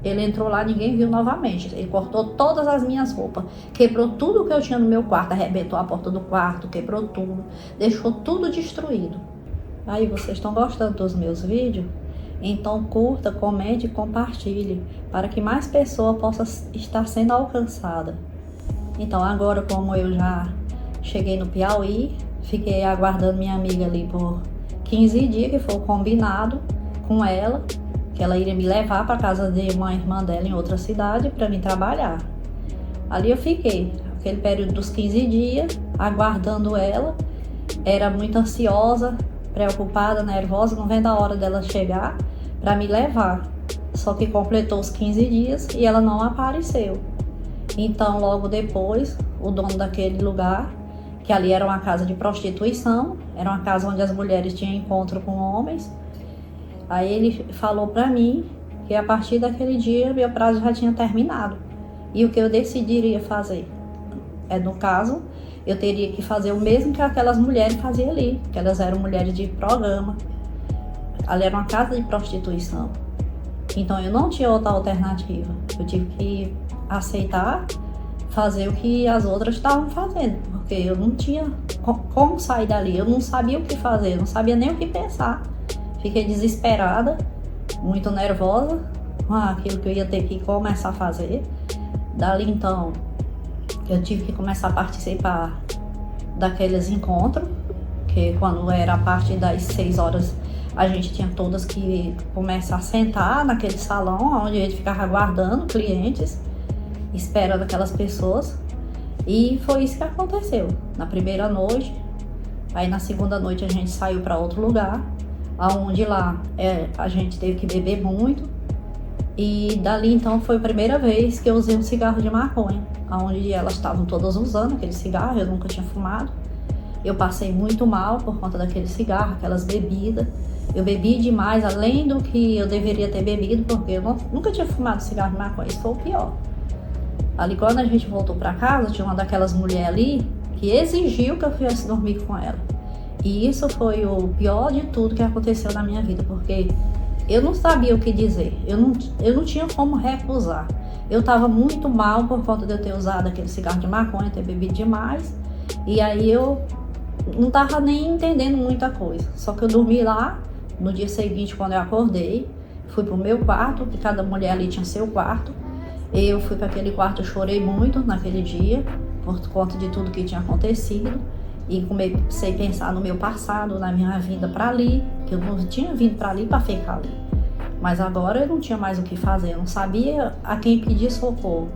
ele entrou lá, ninguém viu novamente. Ele cortou todas as minhas roupas, quebrou tudo que eu tinha no meu quarto, arrebentou a porta do quarto, quebrou tudo, deixou tudo destruído. Aí, vocês estão gostando dos meus vídeos? Então curta, comente e compartilhe, para que mais pessoas possam estar sendo alcançadas. Então agora, como eu já cheguei no Piauí, fiquei aguardando minha amiga ali por 15 dias, que foi o combinado com ela, que ela iria me levar para casa de uma irmã dela em outra cidade para mim trabalhar. Ali eu fiquei, aquele período dos 15 dias, aguardando ela. Era muito ansiosa, preocupada, nervosa, não vendo a hora dela chegar para me levar. Só que completou os 15 dias e ela não apareceu. Então, logo depois, o dono daquele lugar, que ali era uma casa de prostituição, era uma casa onde as mulheres tinham encontro com homens, aí ele falou para mim que a partir daquele dia meu prazo já tinha terminado. E o que eu decidiria fazer? No caso, eu teria que fazer o mesmo que aquelas mulheres faziam ali, que elas eram mulheres de programa. Ali era uma casa de prostituição. Então eu não tinha outra alternativa. Eu tive que aceitar fazer o que as outras estavam fazendo, porque eu não tinha como sair dali, eu não sabia o que fazer, eu não sabia nem o que pensar. Fiquei desesperada, muito nervosa com aquilo que eu ia ter que começar a fazer. Dali então, eu tive que começar a participar daqueles encontros, que quando era a partir das 6 horas, a gente tinha todas que começar a sentar naquele salão, onde a gente ficava aguardando clientes, esperando aquelas pessoas. E foi isso que aconteceu na primeira noite. Aí na segunda noite a gente saiu para outro lugar, aonde lá a gente teve que beber muito. E dali então foi a primeira vez que eu usei um cigarro de maconha, aonde elas estavam todas usando aquele cigarro, eu nunca tinha fumado. Eu passei muito mal por conta daquele cigarro, aquelas bebidas. Eu bebi demais, além do que eu deveria ter bebido, porque eu nunca tinha fumado cigarro de maconha, isso foi o pior. Ali quando a gente voltou para casa, tinha uma daquelas mulheres ali que exigiu que eu fosse dormir com ela. E isso foi o pior de tudo que aconteceu na minha vida, porque eu não sabia o que dizer, eu não tinha como recusar. Eu estava muito mal por conta de eu ter usado aquele cigarro de maconha, ter bebido demais. E aí eu não estava nem entendendo muita coisa. Só que eu dormi lá. No dia seguinte, quando eu acordei, fui pro meu quarto, que cada mulher ali tinha seu quarto. Eu fui para aquele quarto, eu chorei muito naquele dia, por conta de tudo que tinha acontecido. E comecei a pensar no meu passado, na minha vinda para ali, que eu não tinha vindo para ali para ficar ali. Mas agora eu não tinha mais o que fazer, eu não sabia a quem pedir socorro.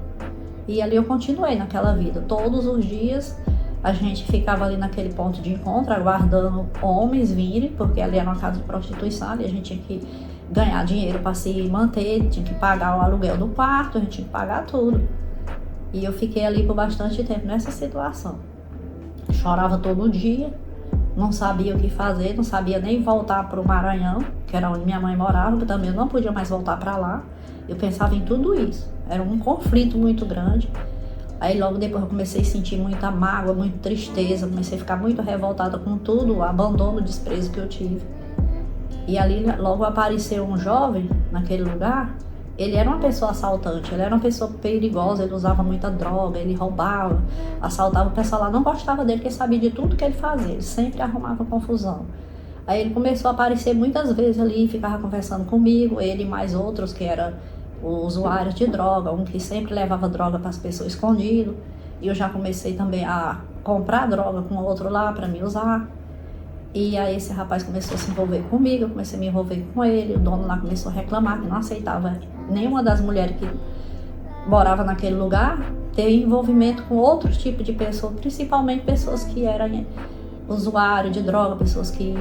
E ali eu continuei naquela vida. Todos os dias a gente ficava ali naquele ponto de encontro, aguardando homens virem, porque ali era uma casa de prostituição, e a gente tinha que ganhar dinheiro para se manter, tinha que pagar o aluguel do quarto, a gente tinha que pagar tudo. E eu fiquei ali por bastante tempo nessa situação. Chorava todo dia, não sabia o que fazer, não sabia nem voltar para o Maranhão, que era onde minha mãe morava, porque também eu não podia mais voltar para lá. Eu pensava em tudo isso, era um conflito muito grande. Aí logo depois eu comecei a sentir muita mágoa, muita tristeza, comecei a ficar muito revoltada com tudo, o abandono, o desprezo que eu tive. E ali logo apareceu um jovem naquele lugar. Ele era uma pessoa assaltante, ele era uma pessoa perigosa, ele usava muita droga, ele roubava, assaltava. O pessoal lá não gostava dele, porque sabia de tudo que ele fazia, ele sempre arrumava confusão. Aí ele começou a aparecer muitas vezes ali, ficava conversando comigo, ele e mais outros que eram usuários de droga, um que sempre levava droga para as pessoas escondido. E eu já comecei também a comprar droga com outro lá para me usar. E aí esse rapaz começou a se envolver comigo, eu comecei a me envolver com ele, o dono lá começou a reclamar que não aceitava nenhuma das mulheres que morava naquele lugar ter envolvimento com outros tipos de pessoas, principalmente pessoas que eram usuários de droga, pessoas que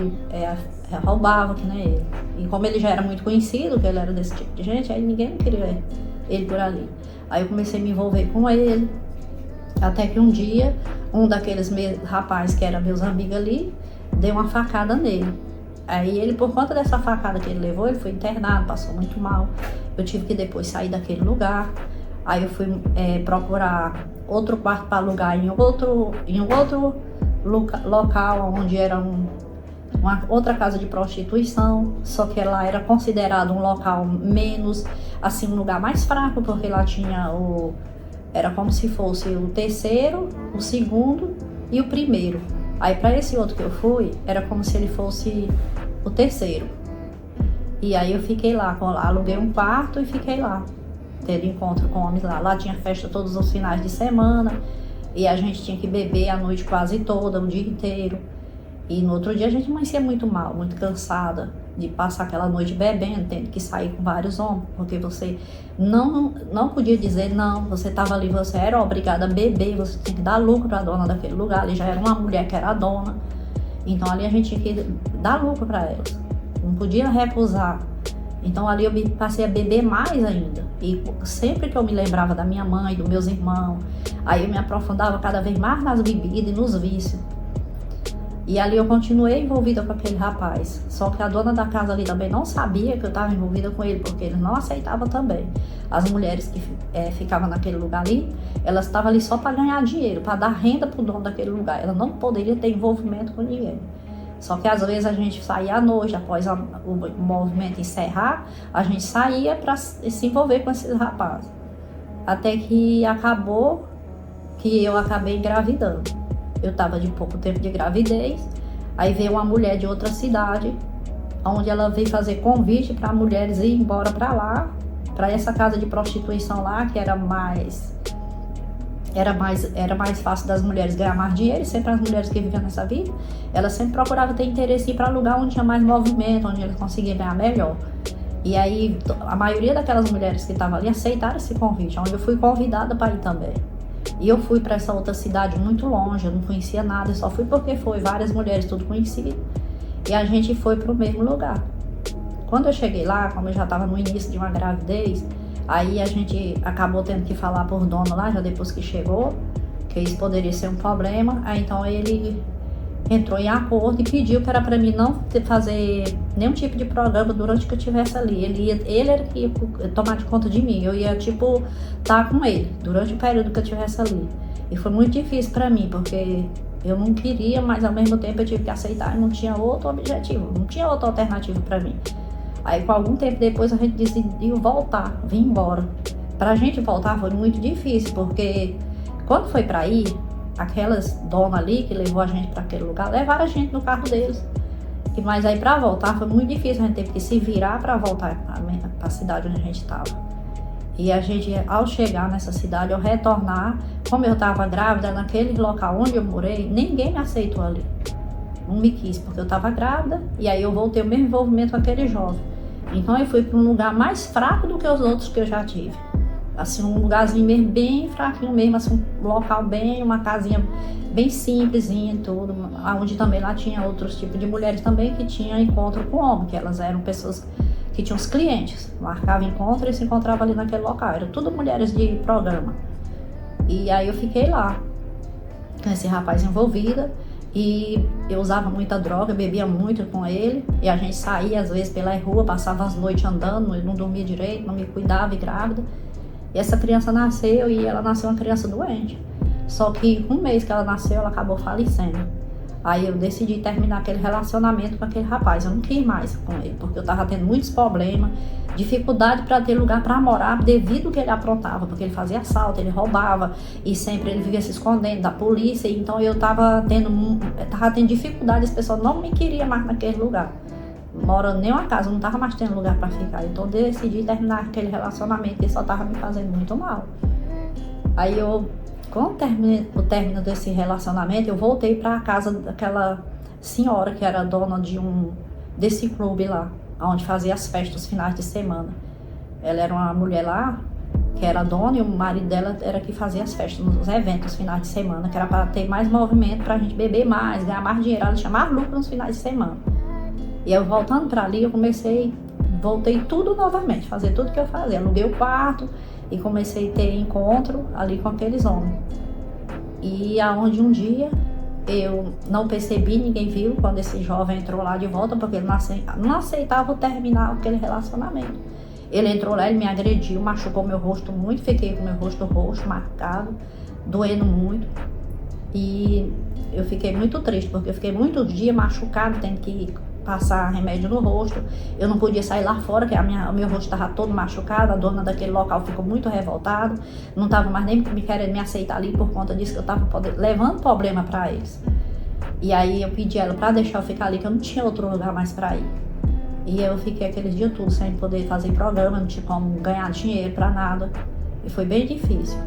roubavam, que nem ele. E como ele já era muito conhecido, que ele era desse tipo de gente, aí ninguém queria ele por ali. Aí eu comecei a me envolver com ele, até que um dia, um daqueles rapazes que eram meus amigos ali, deu uma facada nele. Aí ele, por conta dessa facada que ele levou, ele foi internado, passou muito mal. Eu tive que depois sair daquele lugar. Aí eu fui procurar outro quarto para alugar em outro local, onde era uma outra casa de prostituição. Só que lá era considerado um local menos assim, um lugar mais fraco, porque lá tinha era como se fosse o terceiro, o segundo e o primeiro. Aí para esse outro que eu fui, era como se ele fosse o terceiro. E aí eu fiquei lá, aluguei um quarto e fiquei lá, tendo encontro com homens lá. Lá tinha festa todos os finais de semana e a gente tinha que beber a noite quase toda, o dia inteiro. E no outro dia a gente amanhecia muito mal, muito cansada de passar aquela noite bebendo, tendo que sair com vários homens, porque você não podia dizer não, você estava ali, você era obrigada a beber, você tinha que dar lucro para a dona daquele lugar, ali já era uma mulher que era a dona, então ali a gente tinha que dar lucro para elas, não podia recusar. Então ali eu passei a beber mais ainda, e sempre que eu me lembrava da minha mãe, dos meus irmãos, aí eu me aprofundava cada vez mais nas bebidas e nos vícios. E ali eu continuei envolvida com aquele rapaz. Só que a dona da casa ali também não sabia que eu estava envolvida com ele, porque eles não aceitavam também. As mulheres que ficavam naquele lugar ali, elas estavam ali só para ganhar dinheiro, para dar renda para o dono daquele lugar. Ela não poderia ter envolvimento com ninguém. Só que às vezes a gente saía à noite, após o movimento encerrar, a gente saía para se envolver com esses rapazes. Até que acabou que eu acabei engravidando. Eu estava de pouco tempo de gravidez, aí veio uma mulher de outra cidade, onde ela veio fazer convite para mulheres ir embora para lá, para essa casa de prostituição lá, que era mais fácil das mulheres ganhar mais dinheiro, e sempre as mulheres que viviam nessa vida, elas sempre procuravam ter interesse em ir para lugar onde tinha mais movimento, onde elas conseguiam ganhar melhor. E aí a maioria daquelas mulheres que estavam ali aceitaram esse convite, onde eu fui convidada para ir também. E eu fui para essa outra cidade muito longe, eu não conhecia nada, eu só fui porque foi várias mulheres, tudo conhecido. E a gente foi para o mesmo lugar. Quando eu cheguei lá, como eu já estava no início de uma gravidez, aí a gente acabou tendo que falar por dono lá, já depois que chegou, que isso poderia ser um problema. Aí então ele entrou em acordo e pediu que era para mim não fazer nenhum tipo de programa durante que eu estivesse ali. Ele era que ia tomar de conta de mim, eu ia estar com ele durante o período que eu estivesse ali. E foi muito difícil para mim, porque eu não queria, mas ao mesmo tempo eu tive que aceitar e não tinha outro objetivo, não tinha outra alternativa para mim. Aí com algum tempo depois a gente decidiu voltar, vir embora. Pra gente voltar foi muito difícil, porque quando foi para ir, aquelas donas ali que levou a gente para aquele lugar, levaram a gente no carro deles. Mas aí para voltar foi muito difícil, a gente teve que se virar para voltar para a cidade onde a gente estava. E a gente, ao chegar nessa cidade, ao retornar, como eu estava grávida, naquele local onde eu morei, ninguém me aceitou ali. Não me quis, porque eu estava grávida, e aí eu voltei o mesmo envolvimento com aquele jovem. Então eu fui para um lugar mais fraco do que os outros que eu já tive. Assim, um lugarzinho mesmo, bem fraquinho mesmo, assim, um local bem, uma casinha bem simplesinha e tudo, onde também lá tinha outros tipos de mulheres também que tinham encontro com homem, que elas eram pessoas que tinham os clientes, marcavam encontro e se encontravam ali naquele local, eram tudo mulheres de programa. E aí eu fiquei lá, com esse rapaz envolvida, e eu usava muita droga, bebia muito com ele, e a gente saía às vezes pela rua, passava as noites andando, eu não dormia direito, não me cuidava e grávida. E essa criança nasceu e ela nasceu uma criança doente. Só que um mês que ela nasceu, ela acabou falecendo. Aí eu decidi terminar aquele relacionamento com aquele rapaz. Eu não quis mais com ele, porque eu estava tendo muitos problemas, dificuldade para ter lugar para morar devido ao que ele aprontava, porque ele fazia assalto, ele roubava e sempre ele vivia se escondendo da polícia. Então eu estava tendo dificuldade, as pessoas não me queriam mais naquele lugar. Morando em uma casa, não estava mais tendo lugar para ficar. Então eu decidi terminar aquele relacionamento que só estava me fazendo muito mal. Aí com o término desse relacionamento, eu voltei para a casa daquela senhora que era dona desse clube lá, onde fazia as festas os finais de semana. Ela era uma mulher lá que era dona, e o marido dela era que fazia as festas, nos eventos, os finais de semana, que era para ter mais movimento, para a gente beber mais, ganhar mais dinheiro, ela tinha mais lucro nos finais de semana. E eu voltando para ali, voltei tudo novamente, fazer tudo que eu fazia. Aluguei o quarto e comecei a ter encontro ali com aqueles homens. E aonde um dia eu não percebi, ninguém viu quando esse jovem entrou lá de volta, porque ele não aceitava terminar aquele relacionamento. Ele entrou lá, ele me agrediu, machucou meu rosto muito, fiquei com meu rosto roxo, marcado, doendo muito. E eu fiquei muito triste, porque eu fiquei muitos dias machucado, tendo que passar remédio no rosto. Eu não podia sair lá fora, que o meu rosto estava todo machucado. A dona daquele local ficou muito revoltada. Não estava mais nem me querendo me aceitar ali por conta disso, que eu estava levando problema para eles. E aí eu pedi ela para deixar eu ficar ali, que eu não tinha outro lugar mais para ir. E eu fiquei aqueles dias tudo sem poder fazer programa, não tinha como ganhar dinheiro para nada. E foi bem difícil.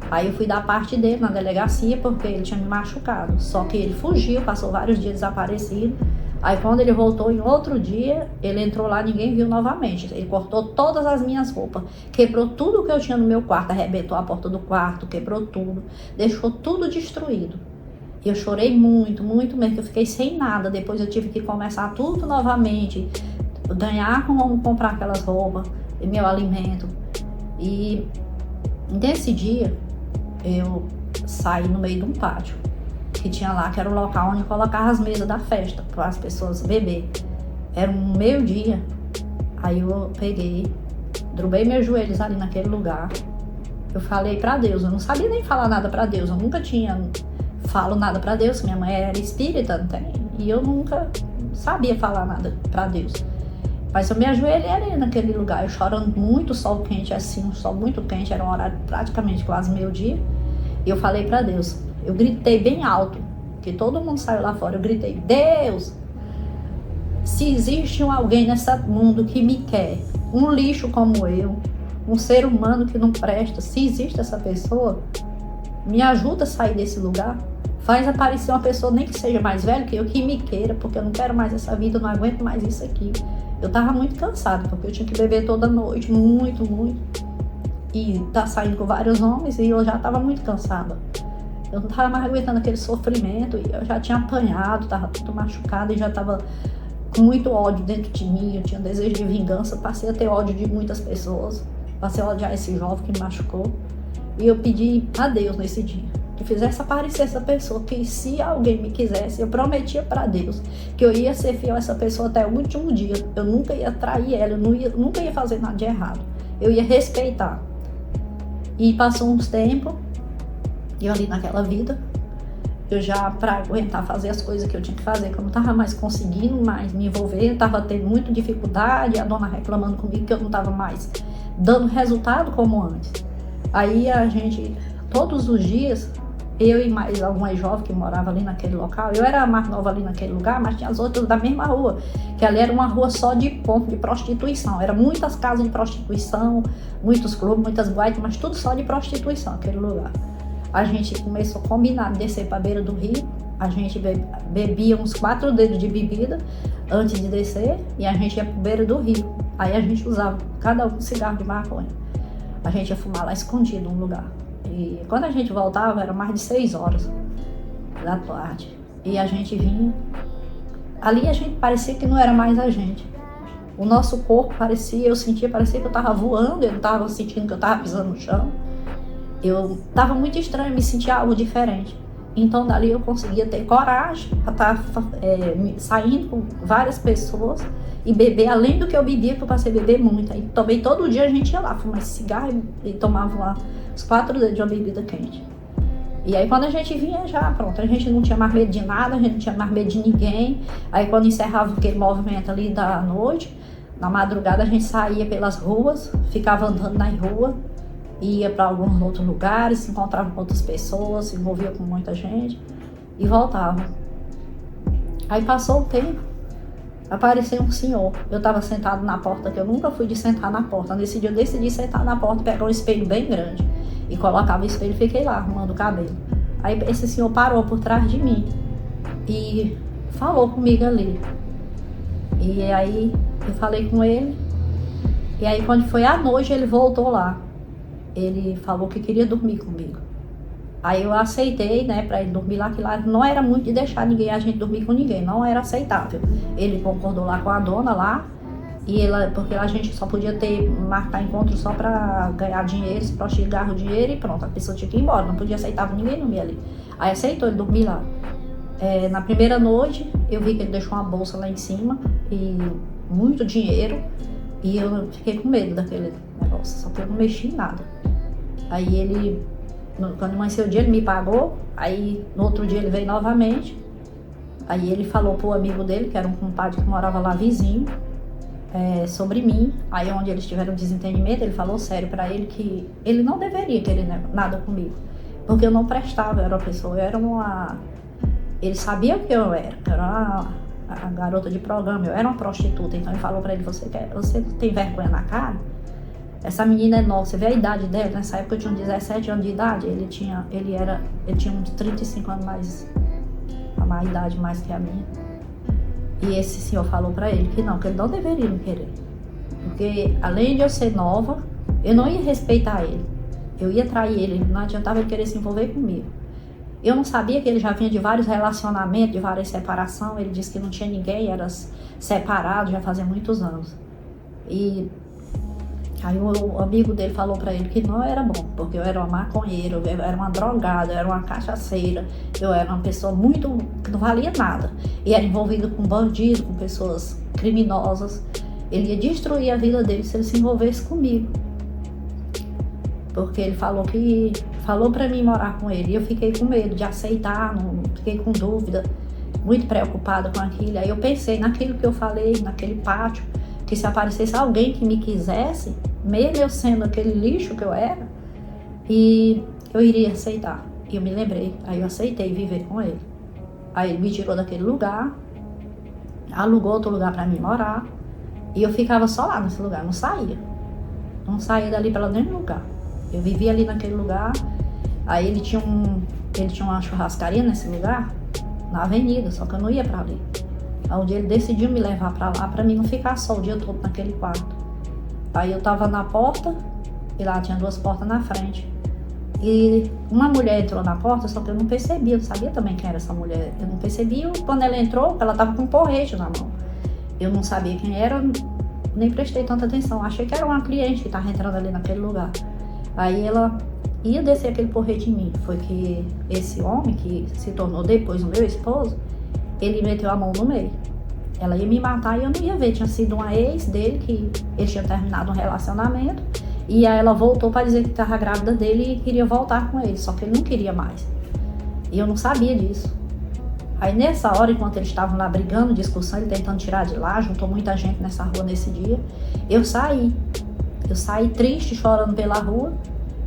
Aí eu fui dar parte dele na delegacia porque ele tinha me machucado. Só que ele fugiu, passou vários dias desaparecido. Aí quando ele voltou em outro dia, ele entrou lá, ninguém viu novamente. Ele cortou todas as minhas roupas, quebrou tudo que eu tinha no meu quarto, arrebentou a porta do quarto, quebrou tudo, deixou tudo destruído. E eu chorei muito, muito mesmo, que eu fiquei sem nada. Depois eu tive que começar tudo novamente, ganhar como comprar aquelas roupas, e meu alimento. E nesse dia, eu saí no meio de um pátio que tinha lá, que era o local onde eu colocava as mesas da festa para as pessoas beber. Era um meio-dia. Aí eu peguei, dobrei meus joelhos ali naquele lugar. Eu falei para Deus, eu não sabia nem falar nada para Deus, eu nunca falo nada para Deus. Minha mãe era espírita, não tem? E eu nunca sabia falar nada para Deus. Mas eu me ajoelhei ali naquele lugar, eu chorando muito, sol quente assim, um sol muito quente, era um horário praticamente quase meio-dia. E eu falei para Deus, eu gritei bem alto, que todo mundo saiu lá fora, eu gritei, Deus, se existe alguém nesse mundo que me quer, um lixo como eu, um ser humano que não presta, se existe essa pessoa, me ajuda a sair desse lugar, faz aparecer uma pessoa, nem que seja mais velha que eu, que me queira, porque eu não quero mais essa vida, eu não aguento mais isso aqui. Eu tava muito cansada, porque eu tinha que beber toda noite, muito. E tá saindo com vários homens e eu já tava muito cansada. Eu não tava mais aguentando aquele sofrimento e eu já tinha apanhado, tava tudo machucada e já tava com muito ódio dentro de mim. Eu tinha desejo de vingança, passei a ter ódio de muitas pessoas, passei a odiar esse jovem que me machucou. E eu pedi a Deus nesse dia que fizesse aparecer essa pessoa, que se alguém me quisesse, eu prometia para Deus que eu ia ser fiel a essa pessoa até o último dia. Eu nunca ia trair ela, eu nunca ia fazer nada de errado. Eu ia respeitar. E passou uns tempos, eu ali naquela vida, eu já, para aguentar fazer as coisas que eu tinha que fazer, que eu não estava mais conseguindo mais me envolver, eu estava tendo muita dificuldade, a dona reclamando comigo que eu não estava mais dando resultado como antes. Aí a gente, todos os dias, eu e mais algumas jovens que moravam ali naquele local, eu era a mais nova ali naquele lugar, mas tinha as outras da mesma rua, que ali era uma rua só de ponto de prostituição, eram muitas casas de prostituição, muitos clubes, muitas boates, mas tudo só de prostituição, aquele lugar. A gente começou a combinar de descer para a beira do rio, a gente bebia uns 4 dedos de bebida antes de descer e a gente ia para a beira do rio. Aí a gente usava cada um cigarro de maconha. A gente ia fumar lá escondido num lugar. E quando a gente voltava, era mais de 6 horas da tarde. E a gente vinha. Ali a gente parecia que não era mais a gente. O nosso corpo parecia, parecia que eu estava voando, eu não estava sentindo que eu estava pisando no chão. Eu estava muito estranho, me sentia algo diferente. Então dali eu conseguia ter coragem para estar saindo com várias pessoas e beber, além do que eu bebia, que eu passei a beber muito. Aí também todo dia a gente ia lá fumar cigarro e tomava lá os 4 dedos de uma bebida quente. E aí quando a gente vinha já, pronto, a gente não tinha mais medo de nada, a gente não tinha mais medo de ninguém. Aí quando encerrava aquele movimento ali da noite, na madrugada a gente saía pelas ruas, ficava andando na rua, ia para alguns outros lugares, se encontrava com outras pessoas, se envolvia com muita gente e voltava. Aí passou o tempo, apareceu um senhor. Eu estava sentado na porta, que eu nunca fui de sentar na porta. Nesse dia eu decidi sentar na porta, pegar um espelho bem grande e colocava o espelho e fiquei lá arrumando o cabelo. Aí esse senhor parou por trás de mim e falou comigo ali. E aí eu falei com ele. E aí quando foi à noite ele voltou lá. Ele falou que queria dormir comigo. Aí eu aceitei, né, para ele dormir lá, que lá não era muito de deixar a gente dormir com ninguém, não era aceitável. Ele concordou lá com a dona lá, porque a gente só podia marcar encontro só para ganhar dinheiro, se prostigar o dinheiro e pronto, a pessoa tinha que ir embora, não podia aceitar ninguém dormir ali. Aí aceitou ele dormir lá. Na primeira noite, eu vi que ele deixou uma bolsa lá em cima e muito dinheiro, e eu fiquei com medo daquele negócio, só que eu não mexi em nada. Aí quando amanheceu o dia, ele me pagou, aí no outro dia ele veio novamente, Aí ele falou pro amigo dele, que era um compadre que morava lá vizinho, sobre mim. Aí onde eles tiveram desentendimento, ele falou sério pra ele que ele não deveria querer nada comigo, porque eu não prestava, eu era uma pessoa, ele sabia que eu era a garota de programa, eu era uma prostituta. Então ele falou pra ele: você tem vergonha na cara? Essa menina é nova, você vê a idade dela, nessa época eu tinha 17 anos de idade, ele tinha uns 35 anos mais idade mais que a minha. E esse senhor falou pra ele que ele não deveria me querer, porque além de eu ser nova, eu não ia respeitar ele, eu ia trair ele, não adiantava ele querer se envolver comigo. Eu não sabia que ele já vinha de vários relacionamentos, de várias separações. Ele disse que não tinha ninguém, era separado já fazia muitos anos. E aí o amigo dele falou pra ele que não era bom, porque eu era uma maconheira, eu era uma drogada, eu era uma cachaceira, eu era uma pessoa que não valia nada. E era envolvido com bandido, com pessoas criminosas. Ele ia destruir a vida dele se ele se envolvesse comigo. Porque ele falou pra mim morar com ele, e eu fiquei com medo de aceitar, fiquei com dúvida, muito preocupada com aquilo. Aí eu pensei naquilo que eu falei, naquele pátio, que se aparecesse alguém que me quisesse, mesmo eu sendo aquele lixo que eu era, e eu iria aceitar. E eu me lembrei, aí eu aceitei viver com ele. Aí ele me tirou daquele lugar, alugou outro lugar pra mim morar, e eu ficava só lá nesse lugar, não saía dali pra nenhum lugar. Eu vivia ali naquele lugar. Aí ele tinha uma churrascaria nesse lugar, na avenida, só que eu não ia pra ali. Onde ele decidiu me levar pra lá, pra mim não ficar só o dia todo naquele quarto. Aí eu tava na porta, e lá tinha 2 portas na frente. E uma mulher entrou na porta, só que eu não percebi, eu não sabia também quem era essa mulher. Eu não percebi quando ela entrou, ela tava com um porrete na mão. Eu não sabia quem era, nem prestei tanta atenção. Achei que era uma cliente que tava entrando ali naquele lugar. Aí ela ia descer aquele porrete em mim. Foi que esse homem, que se tornou depois o meu esposo, ele meteu a mão no meio. Ela ia me matar e eu não ia ver. Tinha sido uma ex dele, que ele tinha terminado um relacionamento. E aí ela voltou para dizer que estava grávida dele e queria voltar com ele. Só que ele não queria mais. E eu não sabia disso. Aí nessa hora, enquanto eles estavam lá brigando, discussão, ele tentando tirar de lá, juntou muita gente nessa rua nesse dia, eu saí. Eu saí triste, chorando pela rua,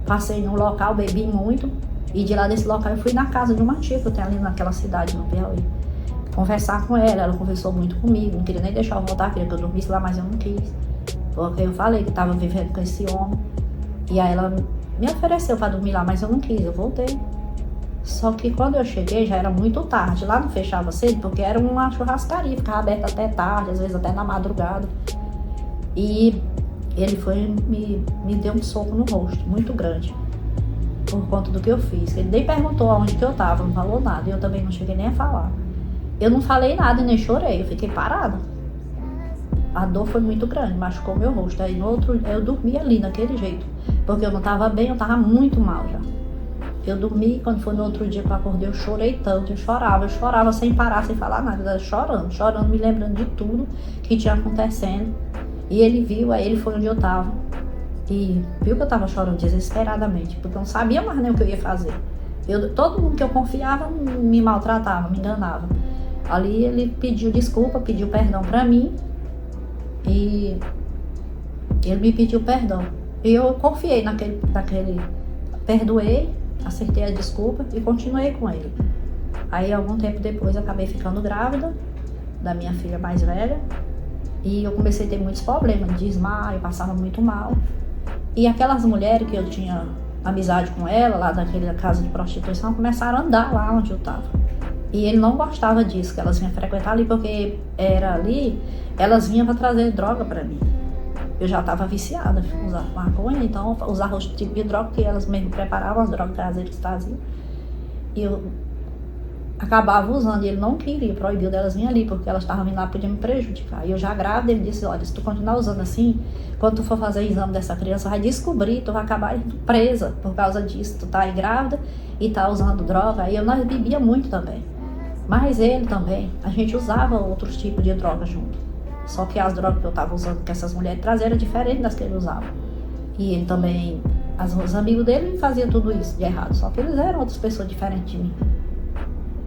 passei num local, bebi muito, e de lá desse local eu fui na casa de uma tia que eu tenho ali naquela cidade, no Piauí, conversar com ela conversou muito comigo, não queria nem deixar eu voltar, queria que eu dormisse lá, mas eu não quis, porque eu falei que estava vivendo com esse homem, e aí ela me ofereceu para dormir lá, mas eu não quis, eu voltei. Só que quando eu cheguei já era muito tarde, lá não fechava cedo, porque era uma churrascaria, ficava aberta até tarde, às vezes até na madrugada, e ele me deu um soco no rosto, muito grande, por conta do que eu fiz. Ele nem perguntou aonde que eu tava, não falou nada, e eu também não cheguei nem a falar. Eu não falei nada e nem chorei, eu fiquei parada. A dor foi muito grande, machucou meu rosto. Aí no outro, eu dormi ali, daquele jeito, porque eu não tava bem, eu tava muito mal já. Eu dormi, quando foi no outro dia que eu acordei, eu chorei tanto, eu chorava sem parar, sem falar nada, chorando, me lembrando de tudo que tinha acontecendo. E ele viu, aí ele foi onde eu tava e viu que eu tava chorando desesperadamente, porque eu não sabia mais nem o que eu ia fazer. Todo mundo que eu confiava me maltratava, me enganava. Ali ele pediu desculpa, pediu perdão pra mim e ele me pediu perdão. E eu confiei naquele perdoei, acertei a desculpa e continuei com ele. Aí algum tempo depois eu acabei ficando grávida da minha filha mais velha. E eu comecei a ter muitos problemas, de desmaio, passava muito mal. E aquelas mulheres que eu tinha amizade com ela, lá daquela casa de prostituição, começaram a andar lá onde eu estava. E ele não gostava disso, que elas vinham frequentar ali, porque era ali, elas vinham para trazer droga para mim. Eu já estava viciada em usar maconha, então eu usava o tipo de droga que elas mesmo preparavam, as drogas caseiras que traziam. E eu acabava usando, e ele não queria, proibiu delas vir ali, porque elas estavam vindo lá, podiam me prejudicar. E eu já grávida, ele disse: olha, se tu continuar usando assim, quando tu for fazer o exame dessa criança, vai descobrir, tu vai acabar presa por causa disso, tu tá aí grávida e tá usando droga. Aí nós bebia muito também, mas ele também, a gente usava outros tipos de droga junto, só que as drogas que eu tava usando, que essas mulheres traziam, era diferente das que ele usava. E ele também, os amigos dele faziam tudo isso de errado, só que eles eram outras pessoas diferentes de mim.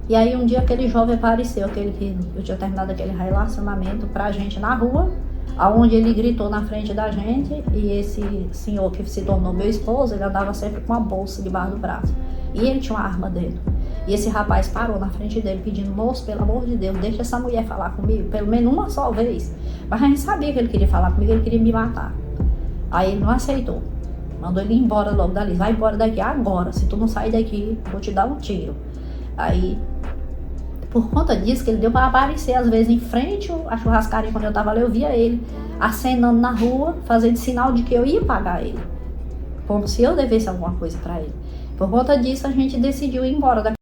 E aí um dia aquele jovem apareceu, aquele que eu tinha terminado aquele relacionamento, pra gente na rua, aonde ele gritou na frente da gente, e esse senhor que se tornou meu esposo, ele andava sempre com uma bolsa debaixo do braço. E ele tinha uma arma dele. E esse rapaz parou na frente dele pedindo: moço, pelo amor de Deus, deixa essa mulher falar comigo, pelo menos uma só vez. Mas a gente sabia que ele queria falar comigo, ele queria me matar. Aí ele não aceitou. Mandou ele ir embora logo dali. Vai embora daqui agora. Se tu não sair daqui, vou te dar um tiro. Aí, por conta disso, que ele deu para aparecer às vezes em frente à churrascaria, quando eu tava lá, eu via ele acenando na rua, fazendo sinal de que eu ia pagar ele, como se eu devesse alguma coisa para ele. Por conta disso, a gente decidiu ir embora